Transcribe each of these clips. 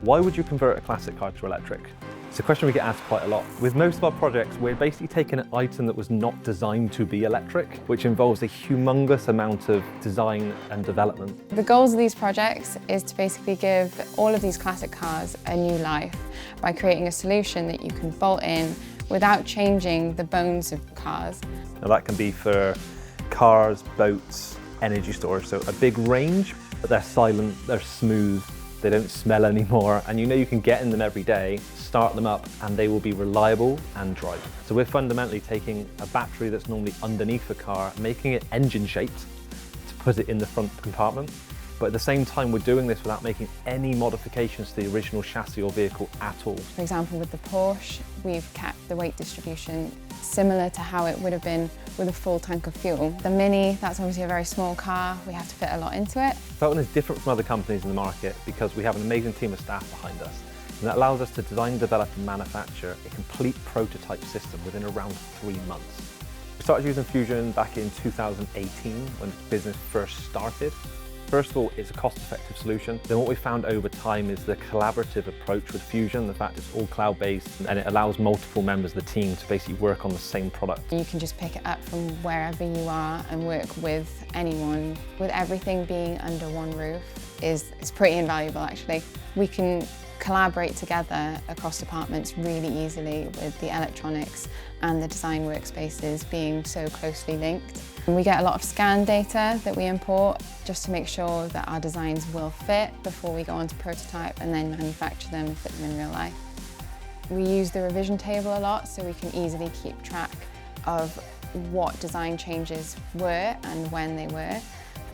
Why would you convert a classic car to electric? It's a question we get asked quite a lot. With most of our projects, we're basically taking an item that was not designed to be electric, which involves a humongous amount of design and development. The goals of these projects is to basically give all of these classic cars a new life by creating a solution that you can bolt in without changing the bones of cars. Now that can be for cars, boats, energy storage, so a big range, but they're silent, they're smooth, they don't smell anymore, and you know you can get in them every day, start them up, and they will be reliable and drive. So we're fundamentally taking a battery that's normally underneath the car, making it engine-shaped to put it in the front compartment. But at the same time, we're doing this without making any modifications to the original chassis or vehicle at all. For example, with the Porsche, we've kept the weight distribution similar to how it would have been with a full tank of fuel. The Mini, that's obviously a very small car. We have to fit a lot into it. Fellten is different from other companies in the market because we have an amazing team of staff behind us. And that allows us to design, develop and manufacture a complete prototype system within around 3 months. We started using Fusion back in 2018 when the business first started. First of all, it's a cost-effective solution. Then what we found over time is the collaborative approach with Fusion, the fact it's all cloud-based and it allows multiple members of the team to basically work on the same product. You can just pick it up from wherever you are and work with anyone. With everything being under one roof is pretty invaluable actually. We can collaborate together across departments really easily with the electronics and the design workspaces being so closely linked. And we get a lot of scan data that we import just to make sure that our designs will fit before we go on to prototype and then manufacture them and fit them in real life. We use the revision table a lot so we can easily keep track of what design changes were and when they were.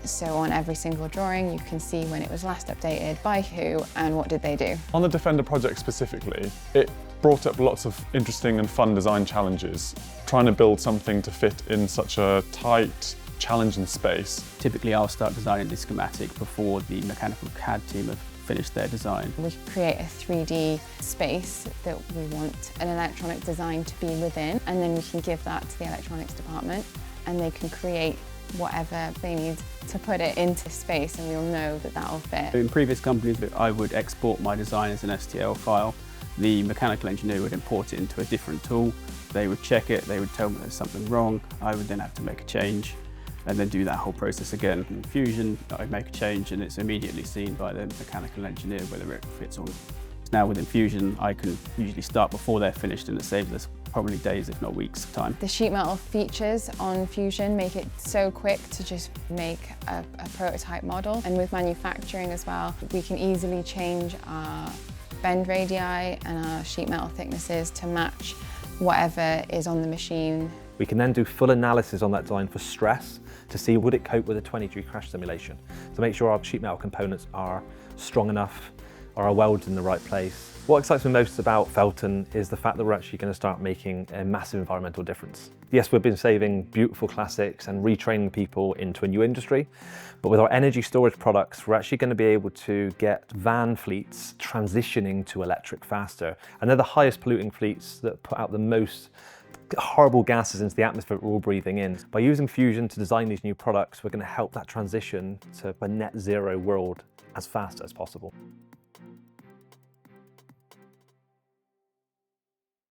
So on every single drawing you can see when it was last updated, by who and what did they do. On the Defender project specifically, it brought up lots of interesting and fun design challenges. Trying to build something to fit in such a tight, challenging space. Typically I'll start designing the schematic before the mechanical CAD team have finished their design. We create a 3D space that we want an electronic design to be within, and then we can give that to the electronics department and they can create whatever they need to put it into space and we'll know that that'll fit. In previous companies, I would export my design as an STL file. The mechanical engineer would import it into a different tool. They would check it, they would tell me there's something wrong. I would then have to make a change and then do that whole process again. In Fusion, I make a change and it's immediately seen by the mechanical engineer whether it fits or not. Now within Fusion, I can usually start before they're finished and it saves us probably days, if not weeks of time. The sheet metal features on Fusion make it so quick to just make a prototype model. And with manufacturing as well, we can easily change our bend radii and our sheet metal thicknesses to match whatever is on the machine. We can then do full analysis on that design for stress to see would it cope with a 20-degree crash simulation to make sure our sheet metal components are strong enough, are our welds in the right place. What excites me most about Fellten is the fact that we're actually going to start making a massive environmental difference. Yes, we've been saving beautiful classics and retraining people into a new industry, but with our energy storage products, we're actually going to be able to get van fleets transitioning to electric faster. And they're the highest polluting fleets that put out the most horrible gases into the atmosphere we're all breathing in. By using Fusion to design these new products, we're going to help that transition to a net zero world as fast as possible.